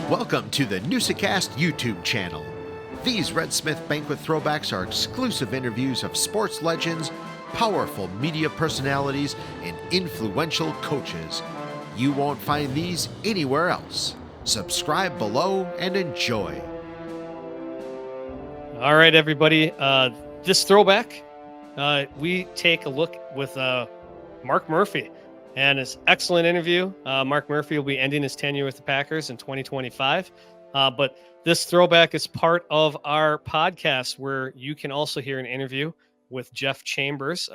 Welcome to the Newsa-Cast YouTube channel. These Red Smith Banquet throwbacks are exclusive interviews of sports legends, powerful media personalities, and influential coaches. You won't find these anywhere else. Subscribe below and enjoy. All right, everybody. This throwback, we take a look with Mark Murphy and his excellent interview. Mark Murphy will be ending his tenure with the Packers in 2025. But this throwback is part of our podcast where you can also hear an interview with Jeff Chambers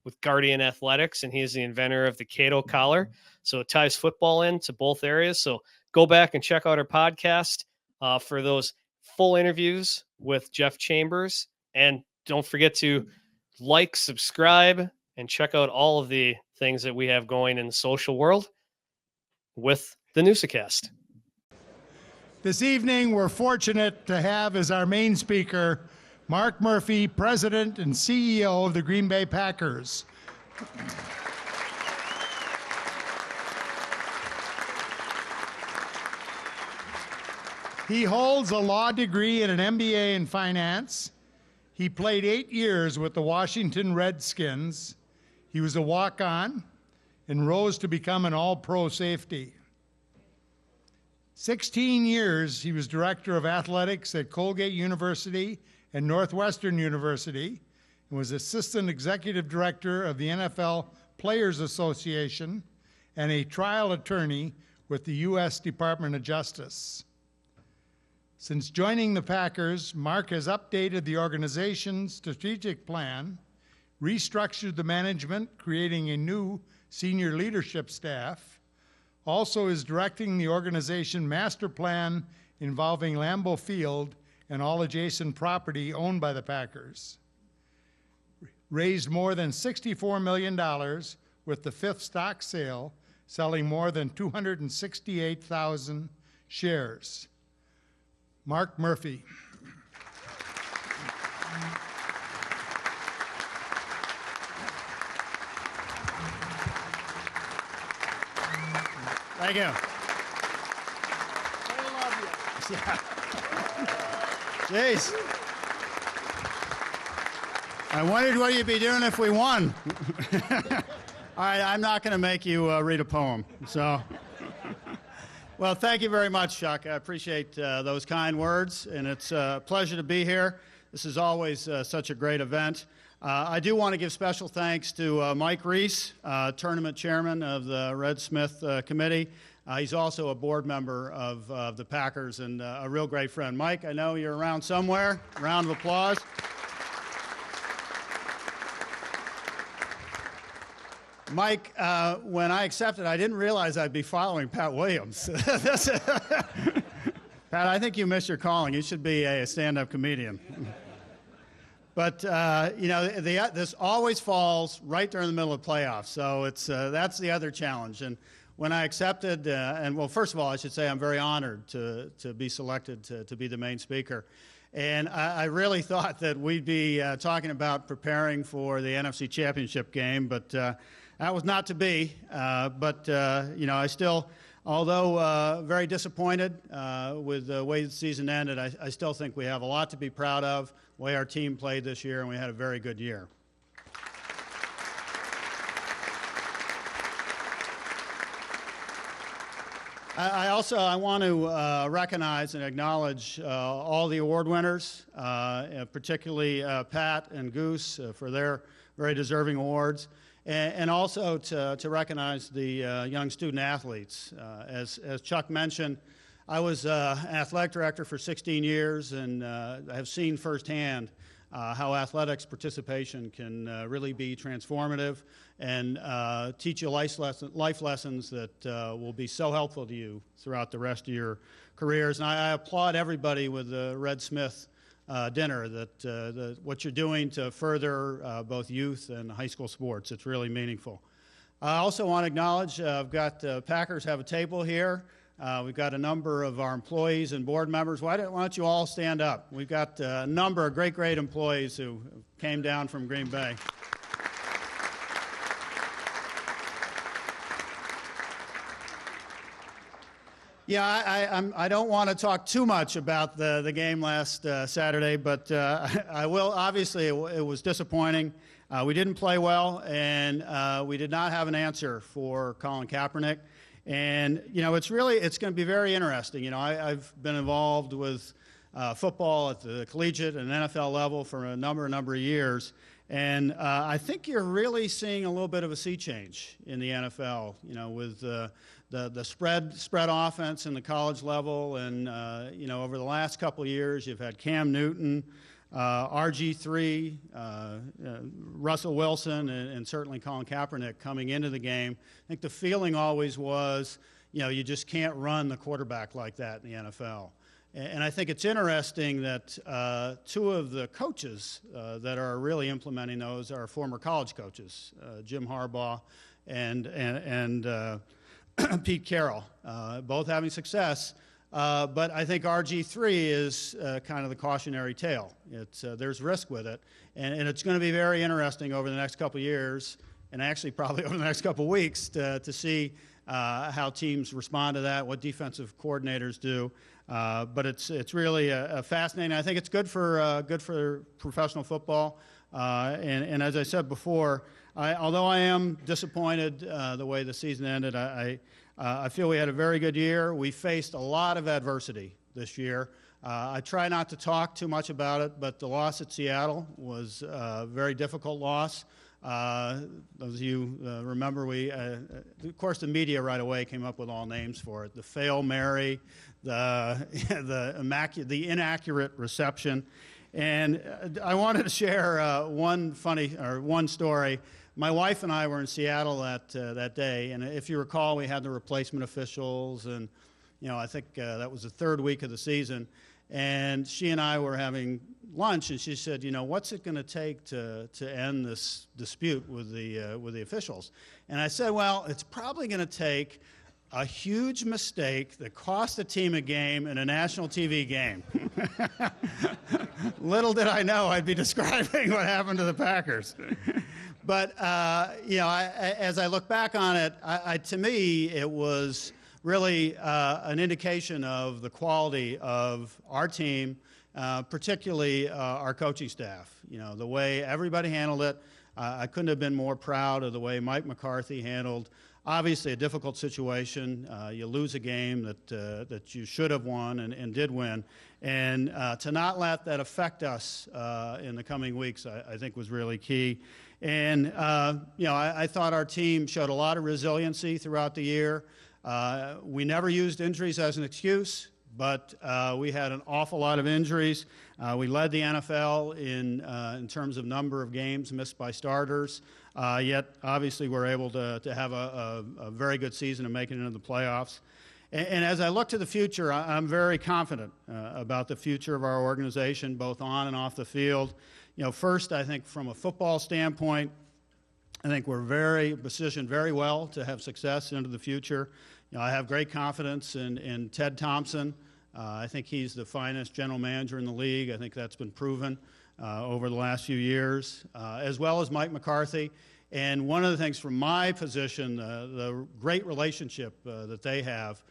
with Guardian Athletics, and he is the inventor of the Cato collar. So it ties football into both areas. So go back and check out our podcast for those full interviews with Jeff Chambers. And don't forget to like, subscribe, and check out all of the things that we have going in the social world with the Newsa-Cast. This evening, we're fortunate to have as our main speaker, Mark Murphy, President and CEO of the Green Bay Packers. He holds a law degree and an MBA in finance. He played 8 years with the Washington Redskins. He was a walk-on and rose to become an all-pro safety. 16 years, he was director of athletics at Colgate University and Northwestern University, and was assistant executive director of the NFL Players Association and a trial attorney with the U.S. Department of Justice. Since joining the Packers, Mark has updated the organization's strategic plan, restructured the management, creating a new senior leadership staff, also is directing the organization master plan involving Lambeau Field and all adjacent property owned by the Packers. Raised more than $64 million with the fifth stock sale, selling more than 268,000 shares. Mark Murphy. Thank you. I love you. Jeez. I wondered what you'd be doing if we won. All right, I'm not going to make you read a poem. So, well, thank you very much, Chuck. I appreciate those kind words, and it's a pleasure to be here. This is always such a great event. I do want to give special thanks to Mike Reese, tournament chairman of the Red Smith Committee. He's also a board member of the Packers and a real great friend. Mike, I know you're around somewhere. Round of applause. Mike, when I accepted, I didn't realize I'd be following Pat Williams. Pat, I think you missed your calling. You should be a stand-up comedian. But, you know, this always falls right during the middle of playoffs, so it's that's the other challenge. And when I accepted, and well, first of all, I should say I'm very honored to be selected to be the main speaker. And I really thought that we'd be talking about preparing for the NFC Championship game, but that was not to be. But, you know, I still, although very disappointed with the way the season ended, I still think we have a lot to be proud of, the way our team played this year, and we had a very good year. I want to recognize and acknowledge all the award winners, particularly Pat and Goose for their very deserving awards, and also to recognize the young student athletes. As Chuck mentioned, I was an athletic director for 16 years, and I have seen firsthand how athletics participation can really be transformative and teach you life lessons that will be so helpful to you throughout the rest of your careers. And I applaud everybody with the Red Smith dinner, that what you're doing to further both youth and high school sports. It's really meaningful. I also want to acknowledge, I've got Packers have a table here. We've got a number of our employees and board members. Why don't you all stand up? We've got a number of great employees who came down from Green Bay. Yeah, I don't want to talk too much about the game last Saturday, but I will. Obviously, it was disappointing. We didn't play well, and we did not have an answer for Colin Kaepernick. And, it's going to be very interesting. I've been involved with football at the collegiate and NFL level for a number of years. And I think you're really seeing a little bit of a sea change in the NFL, with the spread offense in the college level. And, over the last couple of years, you've had Cam Newton, RG3, Russell Wilson, and certainly Colin Kaepernick coming into the game. I think the feeling always was, you just can't run the quarterback like that in the NFL. And I think it's interesting that two of the coaches that are really implementing those are former college coaches, Jim Harbaugh and Pete Carroll, both having success. But I think RG3 is kind of the cautionary tale. There's risk with it, and it's going to be very interesting over the next couple of years, and actually probably over the next couple of weeks to see how teams respond to that, what defensive coordinators do. But it's really fascinating. I think it's good for professional football. And as I said before, although I am disappointed the way the season ended, I feel we had a very good year. We faced a lot of adversity this year. I try not to talk too much about it, but the loss at Seattle was a very difficult loss. Those of you remember, of course, the media right away came up with all names for it: the Fail Mary, the inaccurate reception. And I wanted to share one story. My wife and I were in Seattle that day, and if you recall, we had the replacement officials, and I think that was the third week of the season. And she and I were having lunch, and she said, what's it going to take to end this dispute with the officials? And I said, well, it's probably going to take a huge mistake that cost the team a game in a national TV game. Little did I know I'd be describing what happened to the Packers. But, as I look back on it, to me, it was really an indication of the quality of our team, particularly our coaching staff. The way everybody handled it, I couldn't have been more proud of the way Mike McCarthy handled, obviously, a difficult situation. You lose a game that you should have won and did win. And to not let that affect us in the coming weeks, I think was really key. And, I thought our team showed a lot of resiliency throughout the year. We never used injuries as an excuse, but we had an awful lot of injuries. We led the NFL in terms of number of games missed by starters, yet obviously we're able to have a very good season and make it into the playoffs. And as I look to the future, I'm very confident about the future of our organization, both on and off the field. First, I think from a football standpoint, I think we're positioned very well to have success into the future. I have great confidence in Ted Thompson. I think he's the finest general manager in the league. I think that's been proven over the last few years, as well as Mike McCarthy. And one of the things from my position, the great relationship that they have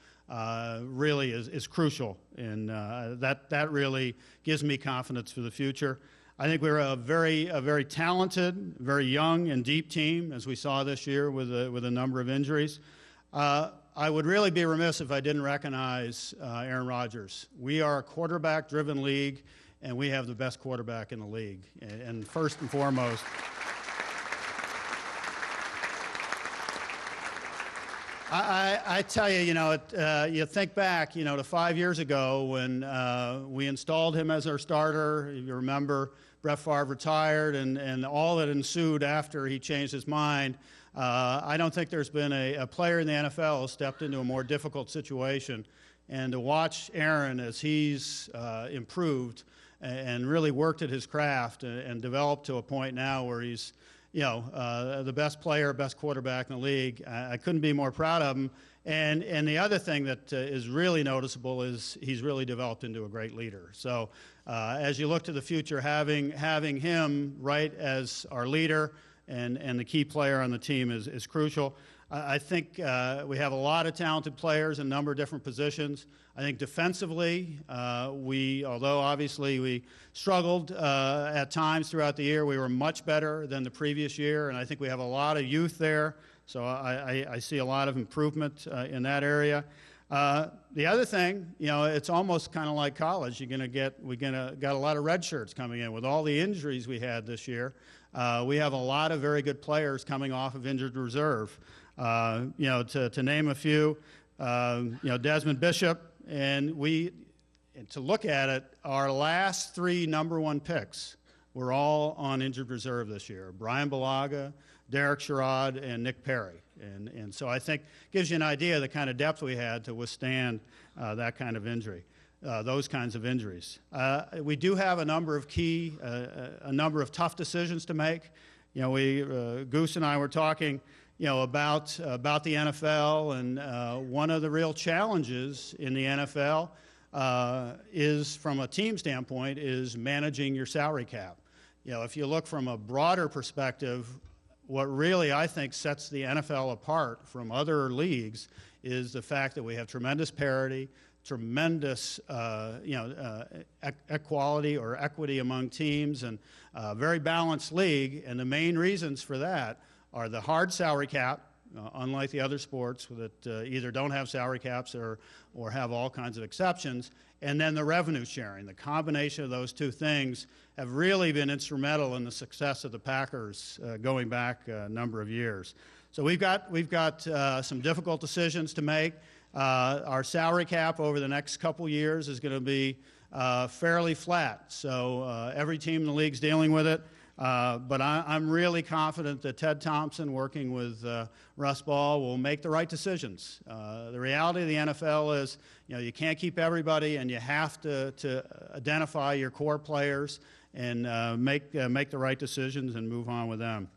really is crucial. And that really gives me confidence for the future. I think we're a very talented, very young and deep team, as we saw this year with a number of injuries. I would really be remiss if I didn't recognize Aaron Rodgers. We are a quarterback-driven league, and we have the best quarterback in the league. And first and foremost, I tell you, you think back, to 5 years ago when we installed him as our starter. You remember Brett Favre retired and all that ensued after he changed his mind. I don't think there's been a player in the NFL who stepped into a more difficult situation. And to watch Aaron as he's improved and really worked at his craft and developed to a point now where he's the best player, best quarterback in the league. I couldn't be more proud of him. And the other thing that is really noticeable is he's really developed into a great leader. So as you look to the future, having him right as our leader and the key player on the team is crucial. I think we have a lot of talented players in a number of different positions. I think defensively, although obviously we struggled at times throughout the year, we were much better than the previous year, and I think we have a lot of youth there, so I see a lot of improvement in that area. The other thing, it's almost kind of like college. Got a lot of red shirts coming in with all the injuries we had this year. We have a lot of very good players coming off of injured reserve. To name a few, Desmond Bishop, and to look at it, our last 3 #1 picks were all on injured reserve this year. Brian Balaga, Derek Sherrod, and Nick Perry. And so I think gives you an idea of the kind of depth we had to withstand that kind of injury, those kinds of injuries. We do have a number of a number of tough decisions to make. Goose and I were talking, about the NFL, and one of the real challenges in the NFL is, from a team standpoint, is managing your salary cap. If you look from a broader perspective, what really I think sets the NFL apart from other leagues is the fact that we have tremendous parity, tremendous equality or equity among teams, and a very balanced league. And the main reasons for that are the hard salary cap, unlike the other sports that either don't have salary caps or have all kinds of exceptions, and then the revenue sharing. The combination of those two things have really been instrumental in the success of the Packers going back a number of years. So we've got some difficult decisions to make. Our salary cap over the next couple years is going to be fairly flat. So every team in the league's dealing with it. But I'm really confident that Ted Thompson, working with Russ Ball, will make the right decisions. The reality of the NFL is, you can't keep everybody, and you have to identify your core players and make the right decisions and move on with them.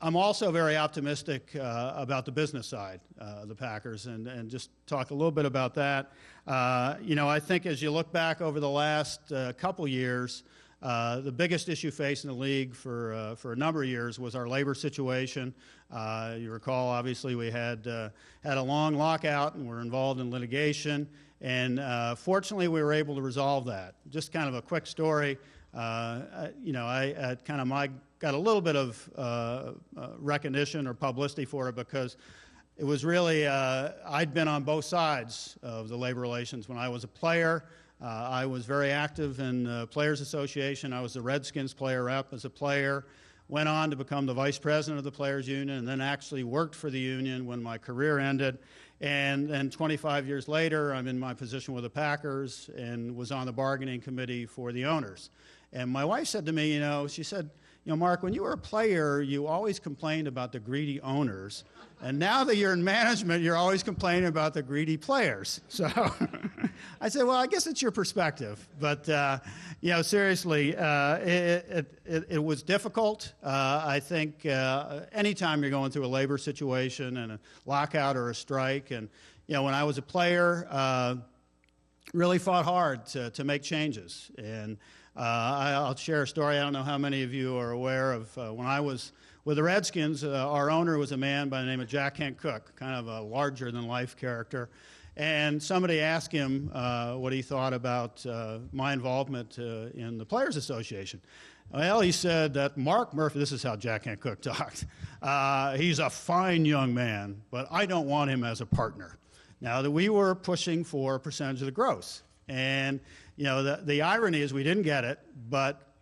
I'm also very optimistic about the business side of the Packers, and just talk a little bit about that. I think as you look back over the last couple years, the biggest issue facing the league for a number of years was our labor situation. You recall, obviously, we had a long lockout and were involved in litigation, and fortunately, we were able to resolve that. Just kind of a quick story. I got a little bit of recognition or publicity for it because it was really, I'd been on both sides of the labor relations. When I was a player, I was very active in the Players Association. I was the Redskins player rep as a player, went on to become the vice president of the Players Union, and then actually worked for the union when my career ended. And then 25 years later, I'm in my position with the Packers and was on the bargaining committee for the owners. And my wife said to me, she said, Mark, when you were a player, you always complained about the greedy owners. And now that you're in management, you're always complaining about the greedy players. So I said, well, I guess it's your perspective. But, seriously, it was difficult. I think anytime you're going through a labor situation and a lockout or a strike, and, when I was a player, really fought hard to make changes. And I'll share a story. I don't know how many of you are aware of when I was with the Redskins, our owner was a man by the name of Jack Kent Cooke, kind of a larger-than-life character. And somebody asked him what he thought about my involvement in the Players Association. Well, he said that Mark Murphy, this is how Jack Kent Cooke talked, he's a fine young man, but I don't want him as a partner. Now, that we were pushing for a percentage of the gross. And, the irony is we didn't get it, but,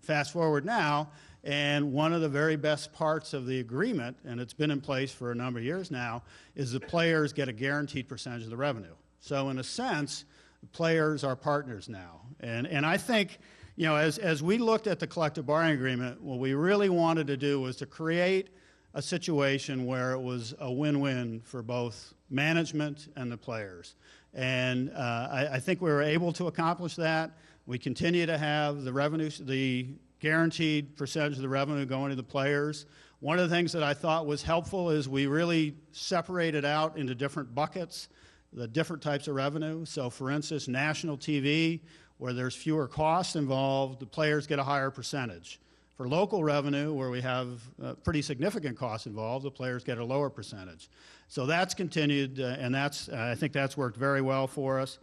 fast forward now, and one of the very best parts of the agreement, and it's been in place for a number of years now, is the players get a guaranteed percentage of the revenue. So in a sense, the players are partners now. And I think, as we looked at the collective bargaining agreement, what we really wanted to do was to create a situation where it was a win-win for both management and the players. And I think we were able to accomplish that. We continue to have the guaranteed percentage of the revenue going to the players. One of the things that I thought was helpful is we really separated out into different buckets the different types of revenue. So, for instance, national TV, where there's fewer costs involved, the players get a higher percentage. For local revenue, where we have pretty significant costs involved, the players get a lower percentage. So that's continued, and I think that's worked very well for us.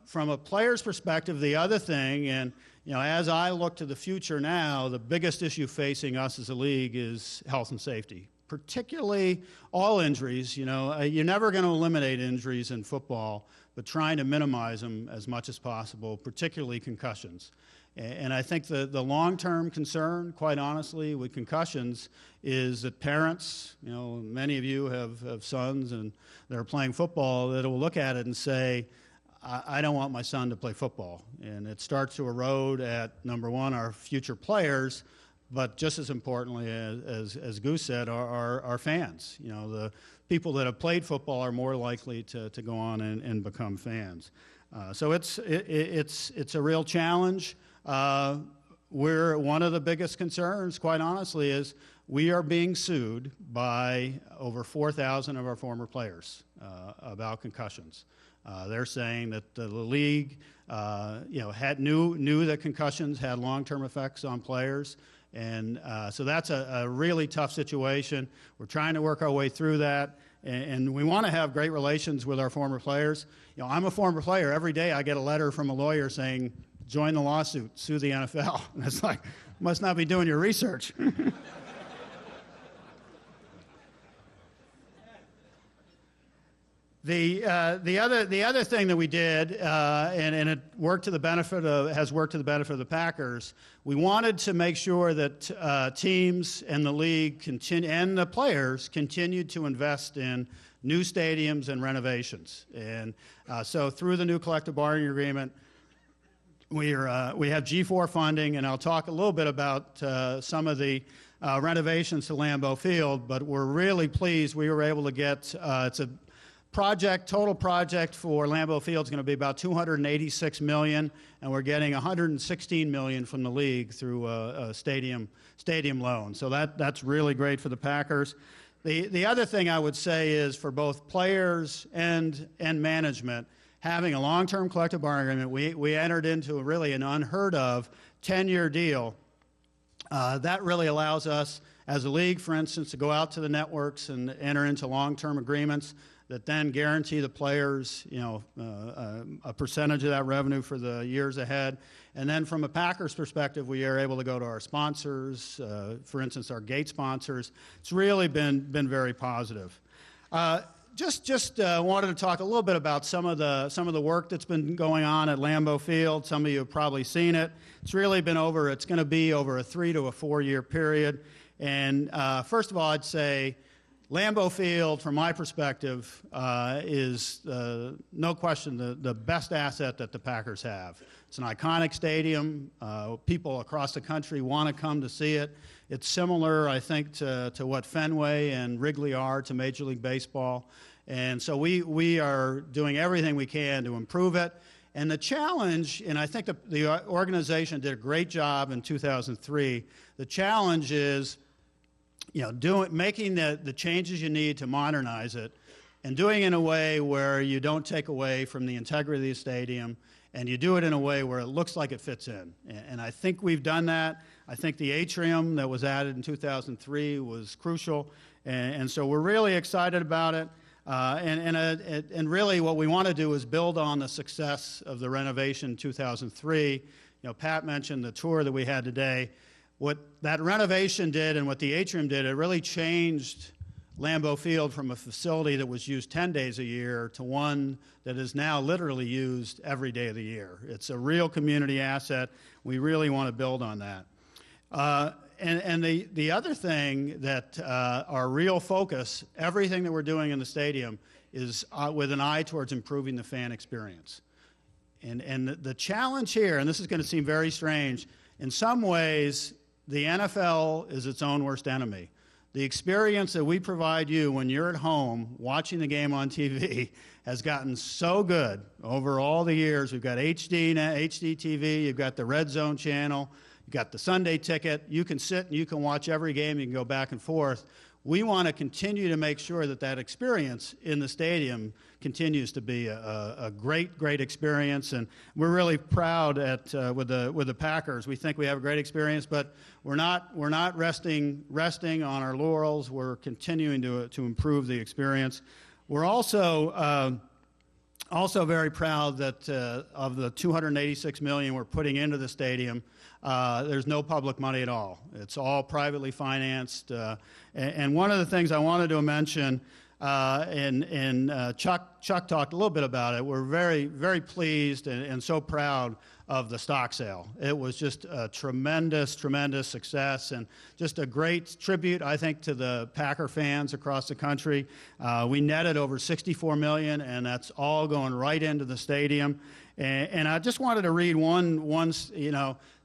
From a player's perspective, the other thing, and as I look to the future now, the biggest issue facing us as a league is health and safety, particularly all injuries. You're never going to eliminate injuries in football, but trying to minimize them as much as possible, particularly concussions. And I think the long-term concern, quite honestly, with concussions is that parents, many of you have sons and they're playing football, that will look at it and say, I don't want my son to play football. And it starts to erode at, number one, our future players, but just as importantly, as Goose said, our fans. The people that have played football are more likely to go on and become fans. So it's a real challenge. One of the biggest concerns, quite honestly, is we are being sued by over 4,000 of our former players about concussions. They're saying that the league, knew that concussions had long-term effects on players, and so that's a really tough situation. We're trying to work our way through that, and we want to have great relations with our former players. I'm a former player. Every day I get a letter from a lawyer saying, join the lawsuit, sue the NFL. And it's like, must not be doing your research. The other thing that we did, and it worked to the benefit of, has worked to the benefit of the Packers, we wanted to make sure that teams and the league and the players continued to invest in new stadiums and renovations. And so through the new collective bargaining agreement, we have G4 funding, and I'll talk a little bit about some of the renovations to Lambeau Field, but we're really pleased we were able to get, it's a total project for Lambeau Field is going to be about $286 million, and we're getting $116 million from the league through a stadium loan. So that's really great for the Packers. The other thing I would say is for both players and management, having a long-term collective bargaining agreement, we entered into really an unheard of 10-year deal. That really allows us as a league, for instance, to go out to the networks and enter into long-term agreements that then guarantee the players, a percentage of that revenue for the years ahead. And then from a Packers perspective, we are able to go to our sponsors, for instance, our gate sponsors. It's really been very positive. Just wanted to talk a little bit about some of the work that's been going on at Lambeau Field. Some of you have probably seen it. It's really been it's going to be over a 3 to 4 year period. And first of all, I'd say Lambeau Field, from my perspective, is no question the best asset that the Packers have. It's an iconic stadium. People across the country want to come to see it. It's similar, I think, to what Fenway and Wrigley are to Major League Baseball. And so we are doing everything we can to improve it. And the challenge, and I think the organization did a great job in 2003, the challenge is making the changes you need to modernize it and doing it in a way where you don't take away from the integrity of the stadium, and you do it in a way where it looks like it fits in. And I think we've done that. I think the atrium that was added in 2003 was crucial, and so we're really excited about it. And really what we want to do is build on the success of the renovation in 2003. Pat mentioned the tour that we had today. What that renovation did and what the atrium did, it really changed Lambeau Field from a facility that was used 10 days a year to one that is now literally used every day of the year. It's a real community asset. We really want to build on that. And the other thing that our real focus, everything that we're doing in the stadium, is with an eye towards improving the fan experience. And the challenge here, and this is going to seem very strange, in some ways, the NFL is its own worst enemy. The experience that we provide you when you're at home watching the game on TV has gotten so good over all the years. We've got HD TV, you've got the Red Zone channel, you've got the Sunday ticket. You can sit and you can watch every game, you can go back and forth. we want to continue to make sure that that experience in the stadium continues to be a great experience, and we're really proud with the Packers. We think we have a great experience, but we're not resting on our laurels. We're continuing to improve the experience. We're also very proud that of the $286 million we're putting into the stadium, there's no public money at all. It's all privately financed. And one of the things I wanted to mention, and Chuck talked a little bit about it, we're very pleased and so proud of the stock sale. It was just a tremendous success, and just a great tribute, I think, to the Packer fans across the country. We netted over $64 million, and that's all going right into the stadium. And I just wanted to read one,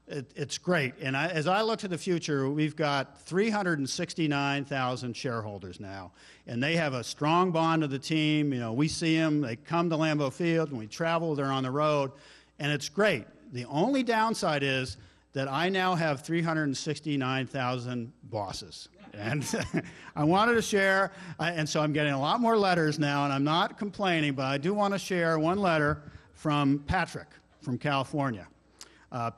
it's great. And as I look to the future, we've got 369,000 shareholders now, and they have a strong bond to the team. We see them, they come to Lambeau Field, and we travel, they're on the road, and it's great. The only downside is that I now have 369,000 bosses. And I wanted to share, and so I'm getting a lot more letters now, and I'm not complaining, but I do want to share one letter from Patrick from California.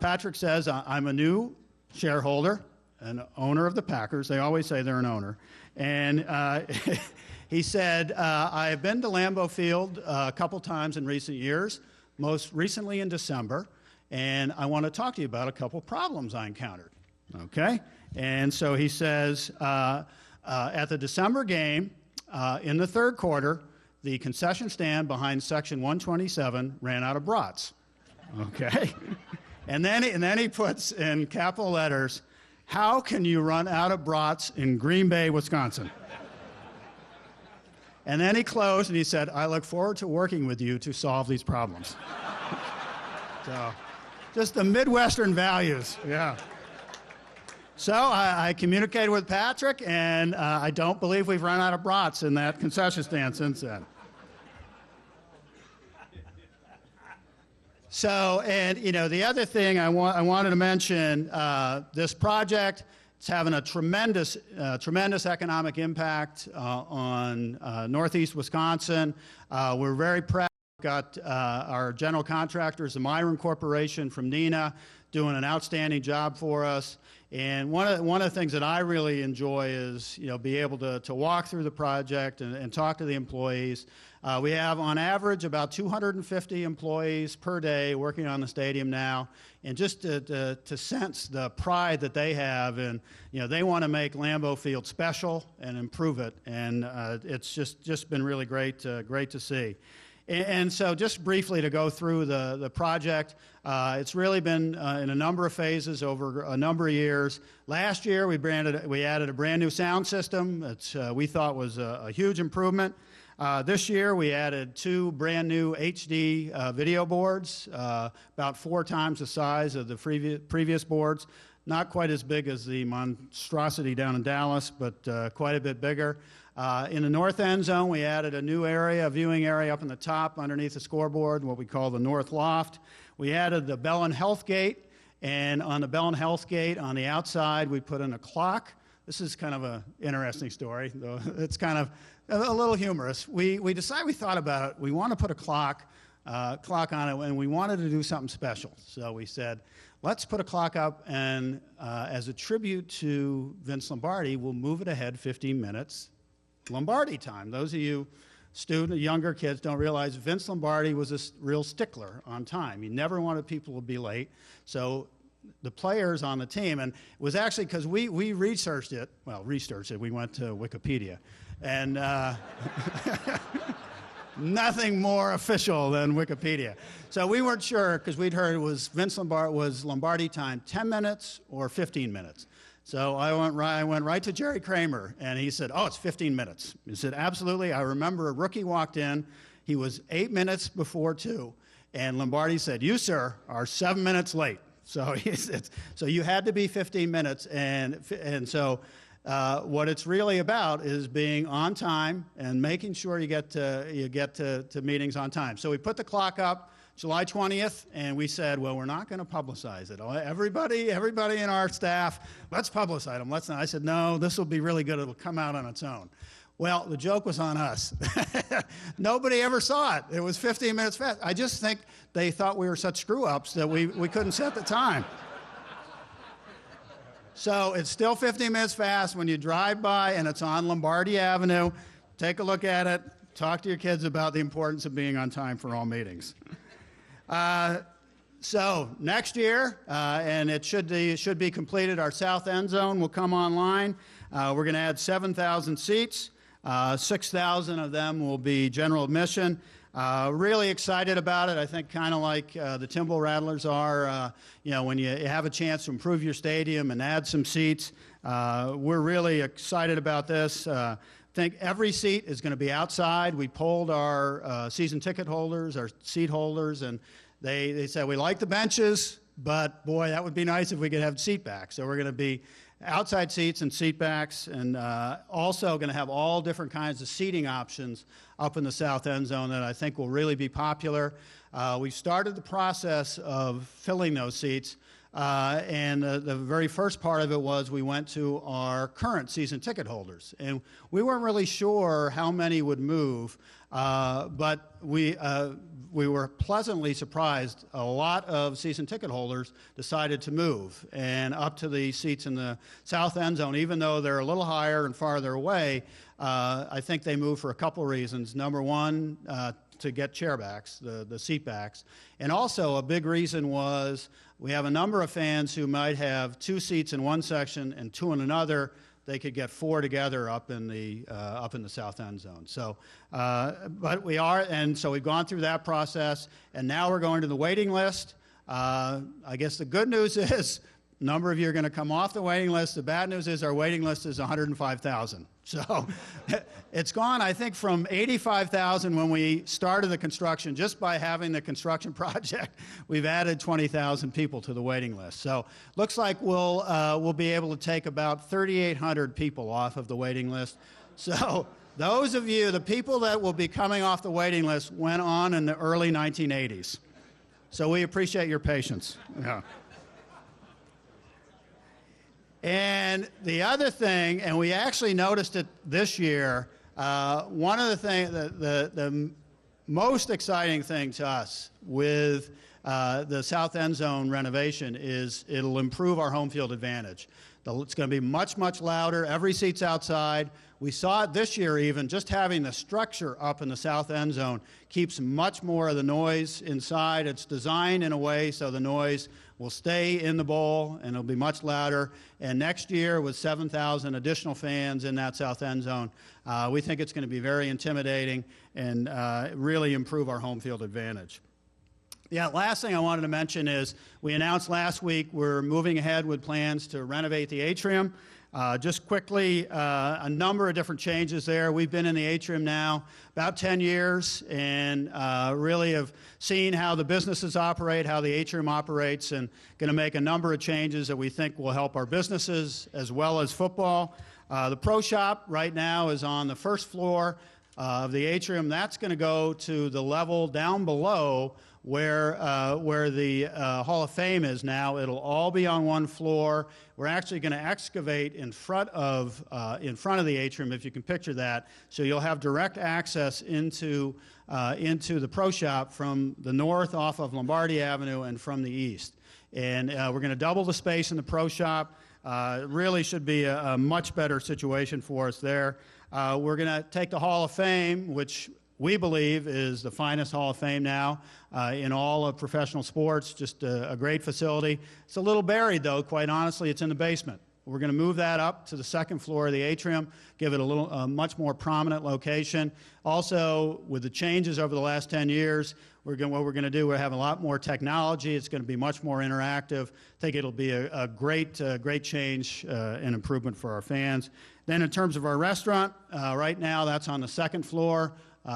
Patrick says, I'm a new shareholder, an owner of the Packers. They always say they're an owner. And he said, I have been to Lambeau Field a couple times in recent years, most recently in December, and I want to talk to you about a couple problems I encountered. Okay? And so he says, at the December game, in the third quarter, the concession stand behind section 127 ran out of brats. Okay? And then he puts in capital letters, how can you run out of brats in Green Bay, Wisconsin? And then he closed and he said, I look forward to working with you to solve these problems. So, just the Midwestern values, yeah. So I communicated with Patrick, and I don't believe we've run out of brats in that concession stand since then. So, and the other thing I wanted to mention, this project, it's having a tremendous economic impact on Northeast Wisconsin. We're very proud. We've got our general contractors, the Myron Corporation from Neenah, doing an outstanding job for us. And one of the things that I really enjoy is be able to walk through the project and talk to the employees. We have on average about 250 employees per day working on the stadium now, and just to sense the pride that they have, and they want to make Lambeau Field special and improve it, and it's just been really great to see. And so just briefly to go through the project, it's really been in a number of phases over a number of years. Last year we added a brand new sound system that we thought was a huge improvement. This year we added 2 brand new HD video boards, about 4 times the size of the previous boards. Not quite as big as the monstrosity down in Dallas, but quite a bit bigger. In the north end zone, we added a new area, a viewing area up in the top underneath the scoreboard, what we call the North Loft. We added the Bell and Health Gate, and on the Bell and Health Gate on the outside, we put in a clock. This is kind of an interesting story, though it's kind of a little humorous. We thought about it. We want to put a clock on it, and we wanted to do something special. So we said, let's put a clock up, and as a tribute to Vince Lombardi, we'll move it ahead 15 minutes. Lombardi time. Those of you younger kids don't realize Vince Lombardi was a real stickler on time. He never wanted people to be late. So the players on the team, and it was actually because we researched it. Well, we went to Wikipedia. And nothing more official than Wikipedia. So we weren't sure because we'd heard it was Lombardi time 10 minutes or 15 minutes. So I went right to Jerry Kramer, and he said, oh, it's 15 minutes. He said, absolutely. I remember a rookie walked in. He was 8 minutes before 2, and Lombardi said, you, sir, are 7 minutes late. So he said, so you had to be 15 minutes, and so what it's really about is being on time and making sure you get to meetings on time. So we put the clock up July 20th, and we said, well, we're not going to publicize it. Everybody in our staff, let's publicize them. Let's not. I said, no, this will be really good. It'll come out on its own. Well, the joke was on us. Nobody ever saw it. It was 15 minutes fast. I just think they thought we were such screw-ups that we couldn't set the time. So it's still 15 minutes fast when you drive by, and it's on Lombardi Avenue. Take a look at it. Talk to your kids about the importance of being on time for all meetings. So next year, and it should be completed, our south end zone will come online. We're going to add 7,000 seats. 6,000 of them will be general admission. Really excited about it. I think kind of like the Timble Rattlers are, when you have a chance to improve your stadium and add some seats. We're really excited about this. I think every seat is going to be outside. We polled our season ticket holders, our seat holders, and they said, we like the benches, but boy, that would be nice if we could have seat backs. So we're going to be outside seats and seat backs, and also going to have all different kinds of seating options up in the south end zone that I think will really be popular. We started the process of filling those seats, and the very first part of it was we went to our current season ticket holders, and we weren't really sure how many would move, but we were pleasantly surprised. A lot of season ticket holders decided to move and up to the seats in the south end zone, even though they're a little higher and farther away. I think they moved for a couple reasons. Number one, to get chair backs, the seat backs. And also a big reason was we have a number of fans who might have 2 seats in one section and 2 in another. They could get 4 together up in the south end zone. So, but we are, and so we've gone through that process, and now we're going to the waiting list. I guess the good news is a number of you are going to come off the waiting list. The bad news is our waiting list is 105,000. So it's gone, I think, from 85,000 when we started the construction. Just by having the construction project, we've added 20,000 people to the waiting list. So looks like we'll be able to take about 3,800 people off of the waiting list. So those of you, the people that will be coming off the waiting list went on in the early 1980s. So we appreciate your patience. Yeah. And the other thing, and we actually noticed it this year, one of the things, the most exciting thing to us with the south end zone renovation is it'll improve our home field advantage. It's going to be much, much louder. Every seat's outside. We saw it this year even. Just having the structure up in the south end zone keeps much more of the noise inside. It's designed in a way so the noise will stay in the bowl and it'll be much louder. And next year, with 7,000 additional fans in that south end zone, we think it's going to be very intimidating and really improve our home field advantage. Yeah, last thing I wanted to mention is we announced last week we're moving ahead with plans to renovate the atrium. Just quickly, a number of different changes there. We've been in the atrium now about 10 years and really have seen how the businesses operate, how the atrium operates, and going to make a number of changes that we think will help our businesses as well as football. The Pro Shop right now is on the first floor of the atrium. That's going to go to the level down below where the Hall of Fame is now. It'll all be on one floor. We're actually going to excavate in front of the atrium, if you can picture that. So you'll have direct access into the Pro Shop from the north off of Lombardi Avenue and from the east. And we're going to double the space in the Pro Shop. It really should be a much better situation for us there. We're going to take the Hall of Fame, which we believe is the finest Hall of Fame now in all of professional sports, just a great facility. It's a little buried, though, quite honestly. It's in the basement. We're going to move that up to the second floor of the atrium, give it a much more prominent location. Also, with the changes over the last 10 years, what we're going to do, we're have a lot more technology. It's going to be much more interactive. I think it'll be a great change and improvement for our fans. Then in terms of our restaurant, right now that's on the second floor.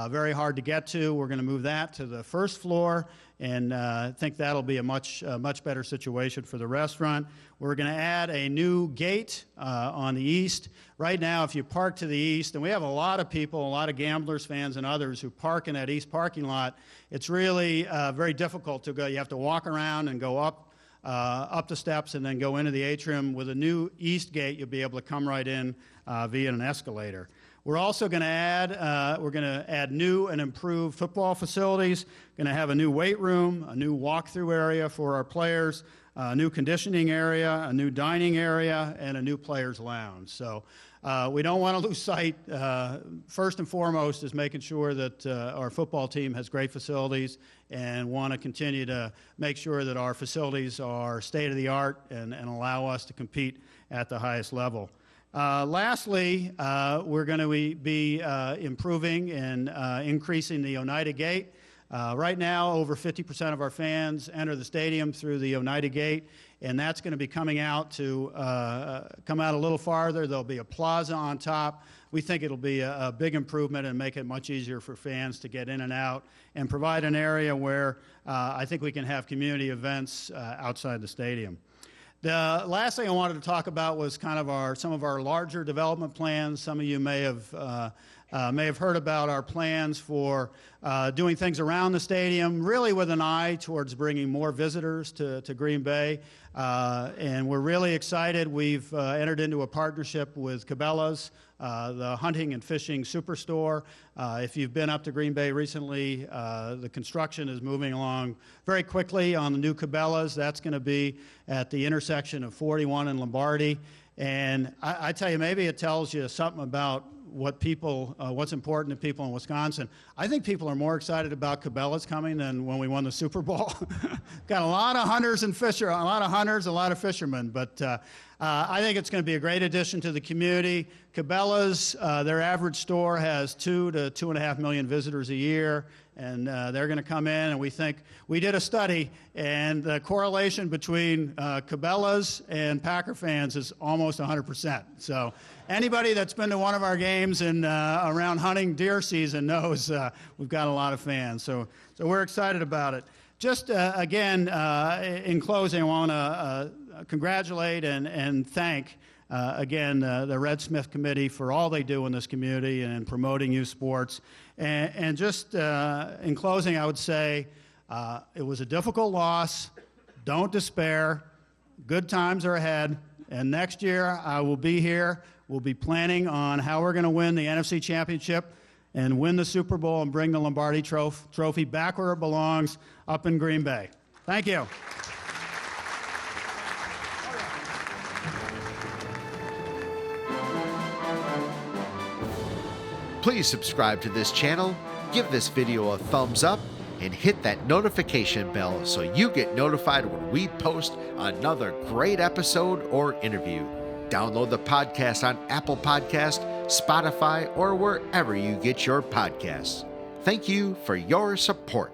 very hard to get to. We're going to move that to the first floor, and think that'll be a much better situation for the restaurant. We're going to add a new gate on the east. Right now, if you park to the east, and we have a lot of people, a lot of gamblers, fans, and others who park in that east parking lot, it's really very difficult to go. You have to walk around and go up the steps and then go into the atrium. With a new east gate, you'll be able to come right in via an escalator. We're also going to add new and improved football facilities. Going to have a new weight room, a new walkthrough area for our players, a new conditioning area, a new dining area, and a new players' lounge. So we don't want to lose sight. First and foremost is making sure that our football team has great facilities, and want to continue to make sure that our facilities are state-of-the-art and allow us to compete at the highest level. Lastly, we're going to be improving and increasing the Oneida Gate. Right now, over 50% of our fans enter the stadium through the Oneida Gate, and that's going to be coming out to come out a little farther. There'll be a plaza on top. We think it'll be a big improvement and make it much easier for fans to get in and out, and provide an area where I think we can have community events outside the stadium. The last thing I wanted to talk about was kind of some of our larger development plans. Some of you may have heard about our plans for doing things around the stadium, really with an eye towards bringing more visitors to Green Bay. And we're really excited. We've entered into a partnership with Cabela's, the hunting and fishing superstore. If you've been up to Green Bay recently, the construction is moving along very quickly on the new Cabela's. That's going to be at the intersection of 41 and Lombardi. And I tell you, maybe it tells you something about what's important to people in Wisconsin. I think people are more excited about Cabela's coming than when we won the Super Bowl. Got a lot of hunters and fishers, a lot of hunters, a lot of fishermen, but I think it's going to be a great addition to the community. Cabela's, their average store has 2 to 2.5 million visitors a year, and they're going to come in, and we did a study, and the correlation between Cabela's and Packer fans is almost 100%. So anybody that's been to one of our games and around hunting deer season knows we've got a lot of fans. So we're excited about it. Just again, in closing, I want to congratulate and thank again the Red Smith Committee for all they do in this community and in promoting youth sports. And just in closing, I would say it was a difficult loss. Don't despair. Good times are ahead. And next year, I will be here. We'll be planning on how we're going to win the NFC Championship and win the Super Bowl and bring the Lombardi Trophy back where it belongs, up in Green Bay. Thank you. Please subscribe to this channel, give this video a thumbs up, and hit that notification bell so you get notified when we post another great episode or interview. Download the podcast on Apple Podcast, Spotify, or wherever you get your podcasts. Thank you for your support.